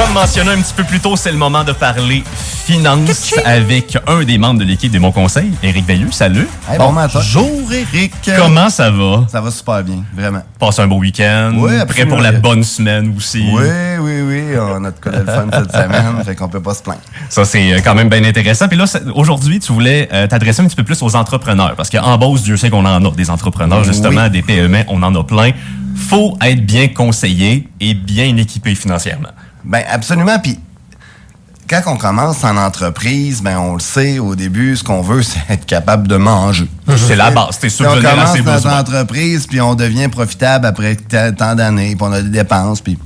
Comme mentionné un petit peu plus tôt, c'est le moment de parler finances avec un des membres de l'équipe des Bons Conseils, Éric Veilleux. Salut. Hey, bon matin. Bonjour, Éric. Comment ça va? Ça va super bien, vraiment. Passe un beau week-end. Oui, prêt pour la bonne semaine aussi. Oui. On a de quoi de le fun cette semaine, fait qu'on peut pas se plaindre. Ça, c'est quand même bien intéressant. Puis là, aujourd'hui, tu voulais t'adresser un petit peu plus aux entrepreneurs. Parce qu'en Beauce, Dieu sait qu'on en a des entrepreneurs, justement, des PME, on en a plein. Faut être bien conseillé et bien équipé financièrement. Ben absolument. Puis quand on commence en entreprise, ben on le sait au début, ce qu'on veut, c'est être capable de manger. C'est la base. T'es subvenir à ses besoins. On commence notre entreprise, puis on devient profitable après tant d'années, puis on a des dépenses, puis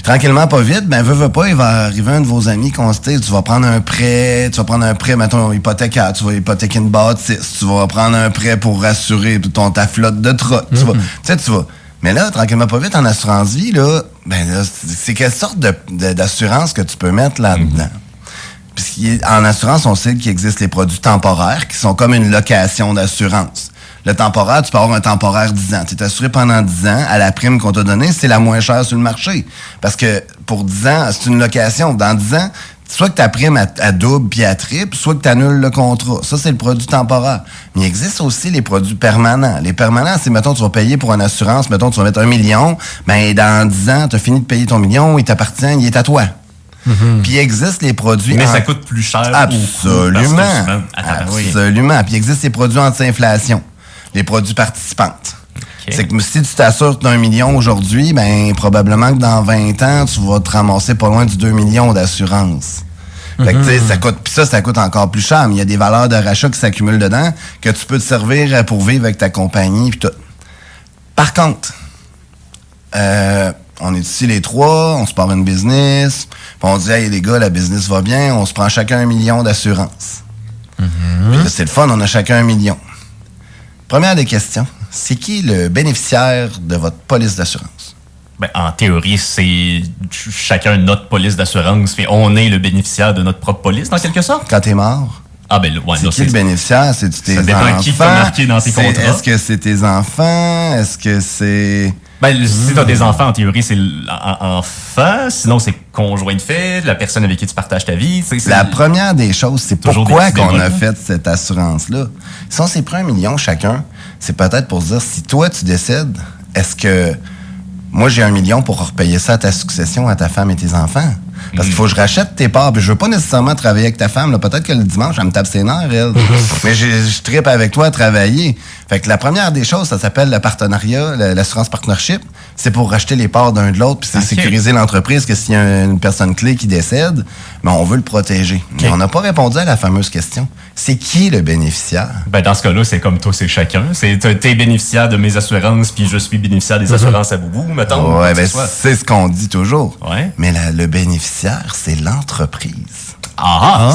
tranquillement, pas vite, ben veux pas, il va arriver un de vos amis constater, tu vas prendre un prêt, mettons, hypothécaire, tu vas hypothéquer une bâtisse, tu vas prendre un prêt pour rassurer ta flotte de trottes, tu vas. Mais là, tranquillement, pas vite, en assurance vie, là, ben là, c'est quelle sorte d'assurance que tu peux mettre là-dedans? Puisqu'en assurance, on sait qu'il existe les produits temporaires qui sont comme une location d'assurance. Le temporaire, tu peux avoir un temporaire 10 ans. Tu es assuré pendant 10 ans à la prime qu'on t'a donnée, c'est la moins chère sur le marché. Parce que pour 10 ans, c'est une location. Dans 10 ans, soit que ta prime à double puis à triple, soit que tu annules le contrat. Ça, c'est le produit temporaire. Mais il existe aussi les produits permanents. Les permanents, c'est, mettons, tu vas payer pour une assurance, mettons, tu vas mettre 1 million, ben dans 10 ans, tu as fini de payer ton million, il t'appartient, il est à toi. Puis il existe les produits... Mais ça coûte plus cher. Absolument. Absolument. Puis il existe les produits anti-inflation. Les produits participantes. Okay. C'est que si tu t'assures d'1 million aujourd'hui, ben probablement que dans 20 ans, tu vas te ramasser pas loin du 2 millions d'assurance. Fait que, tu sais, ça coûte, puis ça coûte encore plus cher, mais il y a des valeurs de rachat qui s'accumulent dedans que tu peux te servir pour vivre avec ta compagnie puis tout. Par contre, on est ici les trois, on se part une business, puis on dit, hey les gars, la business va bien, on se prend chacun 1 million d'assurance. Puis là, c'est le fun, on a chacun 1 million. Première des questions, c'est qui le bénéficiaire de votre police d'assurance? Ben, en théorie, c'est chacun notre police d'assurance, puis on est le bénéficiaire de notre propre police, dans quelque sorte. Quand t'es mort? Ah ben, ouais, c'est qui le bénéficiaire? C'est-tu tes enfants? Ça dépend qui t'a marqué dans tes contrats. Est-ce que c'est tes enfants? Est-ce que c'est... Ben, si t'as des enfants, en théorie, c'est l'enfant. Sinon, c'est conjoint de fait, la personne avec qui tu partages ta vie. La première des choses, c'est pourquoi qu'on a fait cette assurance-là. Si on s'est pris 1 million chacun, c'est peut-être pour se dire, si toi, tu décèdes, est-ce que moi, j'ai 1 million pour repayer ça à ta succession, à ta femme et tes enfants? Parce qu'il faut que je rachète tes parts. Puis je veux pas nécessairement travailler avec ta femme. Là. Peut-être que le dimanche, elle me tape ses nerfs, elle. Mais je trippe avec toi à travailler. Fait que la première des choses, ça s'appelle le partenariat, l'assurance partnership. C'est pour racheter les parts d'un de l'autre puis c'est sécuriser l'entreprise que s'il y a une personne clé qui décède, ben on veut le protéger. Mais on n'a pas répondu à la fameuse question. C'est qui le bénéficiaire? Ben dans ce cas-là, c'est comme toi, c'est chacun. T'es bénéficiaire de mes assurances puis je suis bénéficiaire des assurances à Boubou, mettons. Ouais, ben c'est ce qu'on dit toujours. Ouais. Mais le bénéficiaire, c'est l'entreprise.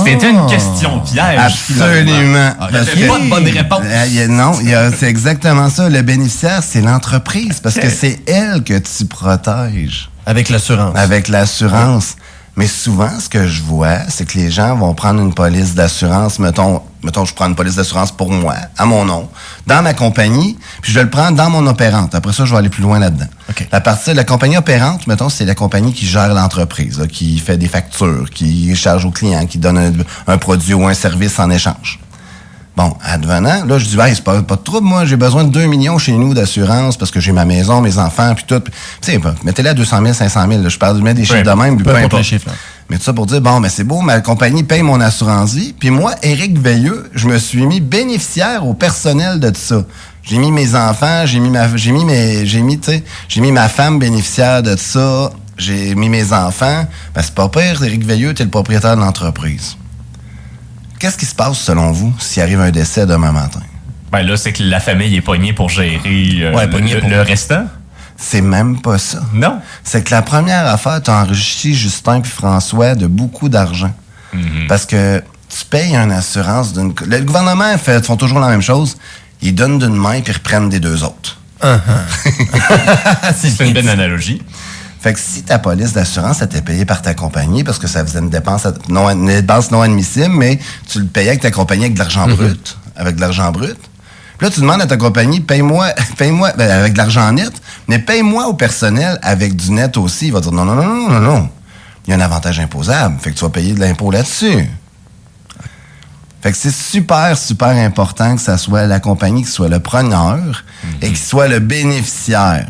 C'était une question piège. Absolument. Il n'y a pas de bonne réponse. Non, c'est exactement ça. Le bénéficiaire, c'est l'entreprise parce que c'est elle que tu protèges. Avec l'assurance. Avec l'assurance. Mais souvent, ce que je vois, c'est que les gens vont prendre une police d'assurance. Mettons, je prends une police d'assurance pour moi, à mon nom, dans ma compagnie, puis je vais le prendre dans mon opérante. Après ça, je vais aller plus loin là-dedans. Okay. La compagnie opérante, mettons, c'est la compagnie qui gère l'entreprise, là, qui fait des factures, qui charge aux clients, qui donne un produit ou un service en échange. Bon, advenant, là, je dis, c'est pas de trouble, moi, j'ai besoin de 2 millions chez nous d'assurance parce que j'ai ma maison, mes enfants, puis tout. Tu sais, mettez-les à 200 000, 500 000, là, je parle de mettre des chiffres de même, peu importe les chiffres. Mais tout ça pour dire, mais c'est beau, ma compagnie paye mon assurance vie, puis moi, Éric Veilleux, je me suis mis bénéficiaire au personnel de tout ça. J'ai mis mes enfants, j'ai mis ma femme bénéficiaire de tout ça, j'ai mis mes enfants. Ben, c'est pas pire, Éric Veilleux, t'es le propriétaire de l'entreprise. Qu'est-ce qui se passe, selon vous, s'il arrive un décès demain matin? Ben là, c'est que la famille est pognée pour gérer le restant. C'est même pas ça. Non. C'est que la première affaire, t'as enrichi Justin puis François de beaucoup d'argent. Parce que tu payes une assurance d'une... Le gouvernement font toujours la même chose. Ils donnent d'une main puis ils reprennent des deux autres. C'est une bonne analogie. Fait que si ta police d'assurance était payée par ta compagnie, parce que ça faisait une dépense non admissible, mais tu le payais avec ta compagnie avec de l'argent brut. Avec de l'argent brut. Puis là, tu demandes à ta compagnie, paye-moi avec de l'argent net, mais paye-moi au personnel avec du net aussi. Il va dire non. il y a un avantage imposable. Fait que tu vas payer de l'impôt là-dessus. Fait que c'est super, super important que ça soit la compagnie qui soit le preneur et qui soit le bénéficiaire.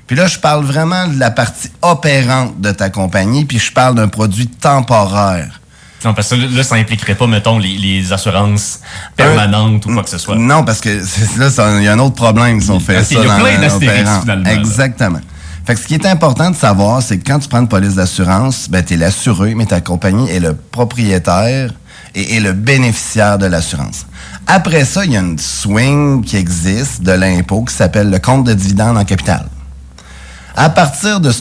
Puis là, je parle vraiment de la partie opérante de ta compagnie, puis je parle d'un produit temporaire. Non, parce que là, ça impliquerait pas, mettons, les assurances permanentes ou quoi que ce soit. Non, parce que là, il y a un autre problème si on fait ça. Il y a plein d'astérix, opérant. finalement. Exactement. Fait que ce qui est important de savoir, c'est que quand tu prends une police d'assurance, ben, tu es l'assuré, mais ta compagnie est le propriétaire et le bénéficiaire de l'assurance. Après ça, il y a une swing qui existe de l'impôt qui s'appelle le compte de dividende en capital. À partir de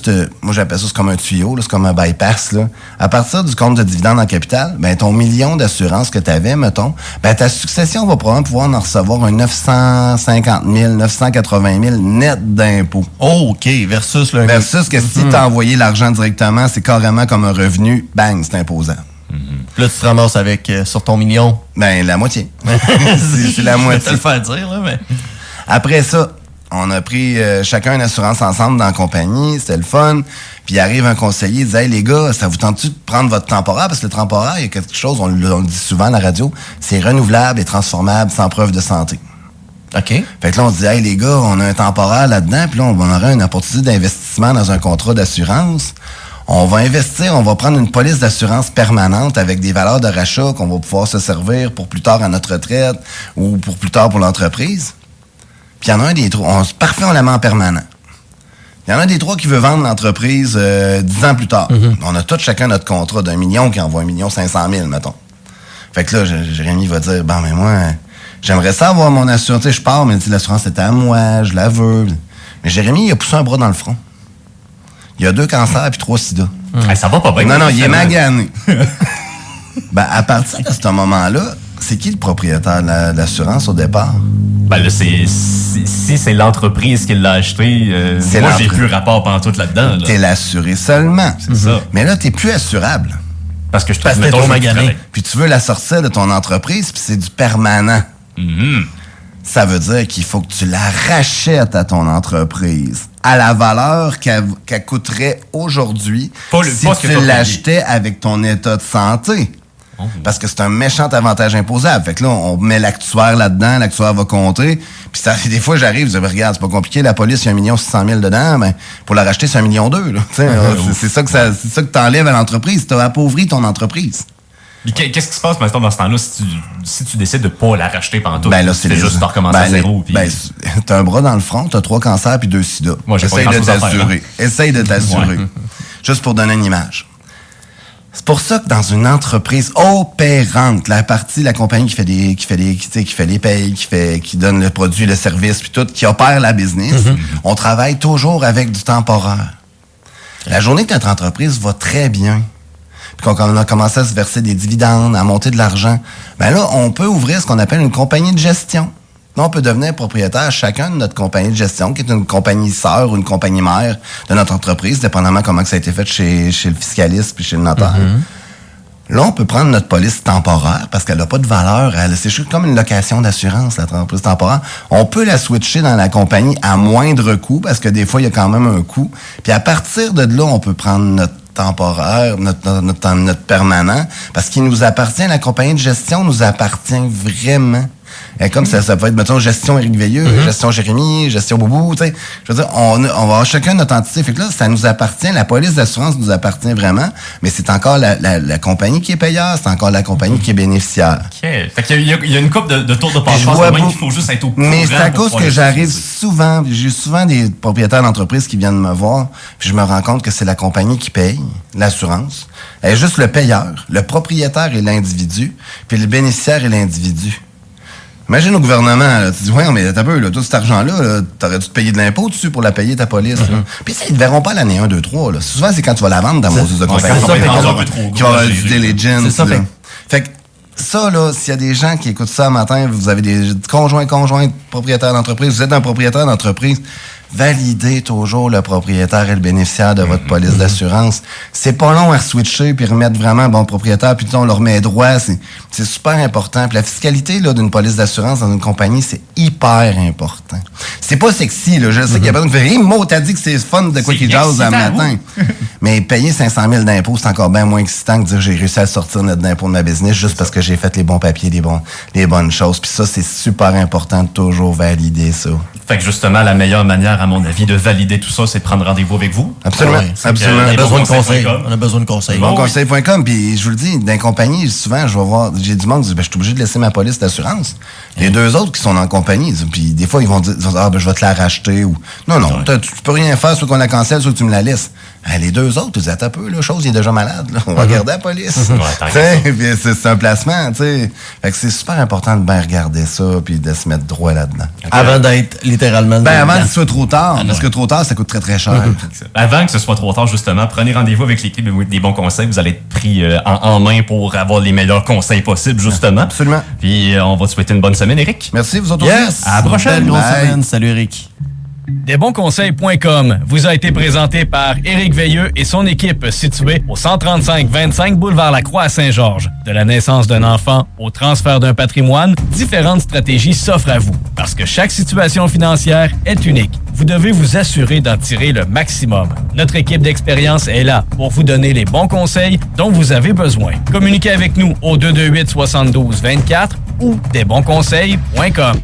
moi j'appelle ça, c'est comme un tuyau, là, c'est comme un bypass, là. À partir du compte de dividende en capital, ben ton million d'assurance que tu avais, mettons, ben ta succession va probablement pouvoir en recevoir un 950 000, 980 000 net d'impôts. Oh, OK, versus le... Versus que si tu as envoyé l'argent directement, c'est carrément comme un revenu, bang, c'est imposable. Là, tu te ramasses avec, sur ton million. Ben, la moitié. c'est la moitié. Je vais te le faire dire, là, mais... Après ça, on a pris chacun une assurance ensemble dans la compagnie, c'était le fun. Puis il arrive un conseiller, il dit « Hey les gars, ça vous tente-tu de prendre votre temporaire? » Parce que le temporaire, il y a quelque chose, on le dit souvent à la radio, c'est renouvelable et transformable sans preuve de santé. OK. Fait que là, on se dit « Hey les gars, on a un temporaire là-dedans, puis là, on aurait une opportunité d'investissement dans un contrat d'assurance. On va investir, on va prendre une police d'assurance permanente avec des valeurs de rachat qu'on va pouvoir se servir pour plus tard à notre retraite ou pour plus tard pour l'entreprise. » Puis il y en a un des trois. Parfait, on la met en permanent. Il y en a un des trois qui veut vendre l'entreprise 10 ans plus tard. On a tous chacun notre contrat d'1 million qui envoie 1 500 000, mettons. Fait que là, Jérémy va dire, bon, mais moi, j'aimerais ça avoir mon assurance. Tu sais, je pars, mais l'assurance est à moi, je la veux. Mais Jérémy, il a poussé un bras dans le front. Il a 2 cancers puis 3 sida. Ça va pas bien. Non, il est magané. Ben, à partir de ce moment-là, c'est qui le propriétaire de l'assurance au départ? Ben là, si c'est l'entreprise qui l'a acheté, moi, j'ai plus rapport pantoute là-dedans. Là. T'es l'assuré seulement. C'est ça. Mais là, t'es plus assurable. Parce que je Parce que t'es trop magané. Puis tu veux la sortir de ton entreprise, puis c'est du permanent. Ça veut dire qu'il faut que tu la rachètes à ton entreprise à la valeur qu'elle coûterait aujourd'hui si tu l'achetais avec ton état de santé. Parce que c'est un méchant avantage imposable. Fait que là, on met l'actuaire là-dedans, l'actuaire va compter. Puis ça, des fois, j'arrive, je dis, regarde, c'est pas compliqué, la police, il y a 1 600 000 dedans, mais pour la racheter, c'est 1,2 million. C'est ça que t'enlèves à l'entreprise. T'as appauvri ton entreprise. Qu'est-ce qui se passe maintenant dans ce temps-là si tu décides de pas la racheter pantoute? Ben là, c'est juste de recommencer à zéro. Puis... Ben, t'as un bras dans le front, t'as 3 cancers puis 2 sida. Moi, Essaye de t'assurer. Essaye de t'assurer. Juste pour donner une image. C'est pour ça que dans une entreprise opérante, la compagnie qui fait les payes, qui donne le produit, le service, puis tout, qui opère la business, on travaille toujours avec du temporaire. La journée que notre entreprise va très bien, puis qu'on a commencé à se verser des dividendes, à monter de l'argent, ben là, on peut ouvrir ce qu'on appelle une compagnie de gestion. Là, on peut devenir propriétaire chacun de notre compagnie de gestion, qui est une compagnie sœur ou une compagnie mère de notre entreprise, dépendamment comment que ça a été fait chez le fiscaliste puis chez le notaire. Là, on peut prendre notre police temporaire parce qu'elle n'a pas de valeur. C'est juste comme une location d'assurance, la police temporaire. On peut la switcher dans la compagnie à moindre coût parce que des fois, il y a quand même un coût. Puis à partir de là, on peut prendre notre temporaire, notre permanent, parce qu'il nous appartient, la compagnie de gestion nous appartient vraiment. Et comme ça peut être, mettons, gestion Éric Veilleux, gestion Jérémy, gestion Boubou, tu sais. Je veux dire, on va avoir chacun notre entité. Fait que là, ça nous appartient, la police d'assurance nous appartient vraiment, mais c'est encore la compagnie qui est payeur, c'est encore la compagnie qui est bénéficiaire. OK. Fait qu'il y a une couple de tours de passe-passe, il faut juste être au courant. Mais c'est à cause que j'arrive souvent, j'ai souvent des propriétaires d'entreprises qui viennent me voir, puis je me rends compte que c'est la compagnie qui paye, l'assurance. Elle est juste le payeur. Le propriétaire est l'individu, puis le bénéficiaire est l'individu. Imagine au gouvernement, là, tu dis, ouais, mais t'as peu, là, tout cet argent-là, là, t'aurais dû te payer de l'impôt dessus pour la payer, ta police. Puis ça, ils ne verront pas l'année 1, 2, 3. Là. Souvent, c'est quand tu vas la vendre dans mon de compagnie. Qui va avoir du diligence. C'est ça, fait que ça, là, s'il y a des gens qui écoutent ça un matin, vous avez des conjoints propriétaires d'entreprise, vous êtes un propriétaire d'entreprise, validez toujours le propriétaire et le bénéficiaire de votre police d'assurance. C'est pas long à switcher puis remettre vraiment bon propriétaire, puis on leur met droit. C'est super important. Puis la fiscalité là, d'une police d'assurance dans une compagnie, c'est hyper important. C'est pas sexy, là. Je sais qu'il y a pas de faire « Hey, Mo, t'as dit que c'est fun de quoi qu'il jase le matin. » Mais payer 500 000 d'impôts, c'est encore bien moins excitant que de dire j'ai réussi à sortir net d'impôts de ma business juste parce que j'ai fait les bons papiers, les bonnes choses. Puis ça, c'est super important de toujours valider ça. Fait que justement, la meilleure manière, à mon avis, de valider tout ça, c'est de prendre rendez-vous avec vous. Absolument. Ouais, Absolument. On a besoin de conseils. conseils. On a besoin de conseils. Bonconseil.com, puis je vous le dis, dans les compagnies, souvent, je vais voir, j'ai du monde qui dit, ben, je suis obligé de laisser ma police d'assurance. Les deux autres qui sont en compagnie, puis des fois, ils vont dire, ah, ben, je vais te la racheter, ou, non, tu peux rien faire, soit qu'on la cancelle, soit que tu me la laisses. Les deux autres, tu dis, attends un peu, la chose, il est déjà malade, là. On va regarder la police. Puis c'est un placement, tu sais. Fait que c'est super important de bien regarder ça, puis de se mettre droit là-dedans. Avant d'être littéralement... Avant que ce soit trop tard, parce que trop tard, ça coûte très, très cher. Avant que ce soit trop tard, justement, prenez rendez-vous avec l'équipe des bons conseils. Vous allez être pris en main pour avoir les meilleurs conseils possibles, justement. Absolument. Puis on va te souhaiter une bonne semaine, Éric. Merci, vous autres Yes! aussi. À la prochaine. Belle grosse Bye. semaine. Salut, Eric. Desbonsconseils.com vous a été présenté par Éric Veilleux et son équipe située au 135-25 boulevard Lacroix à Saint-Georges. De la naissance d'un enfant au transfert d'un patrimoine, différentes stratégies s'offrent à vous. Parce que chaque situation financière est unique. Vous devez vous assurer d'en tirer le maximum. Notre équipe d'expérience est là pour vous donner les bons conseils dont vous avez besoin. Communiquez avec nous au 228-72-24 ou desbonsconseils.com.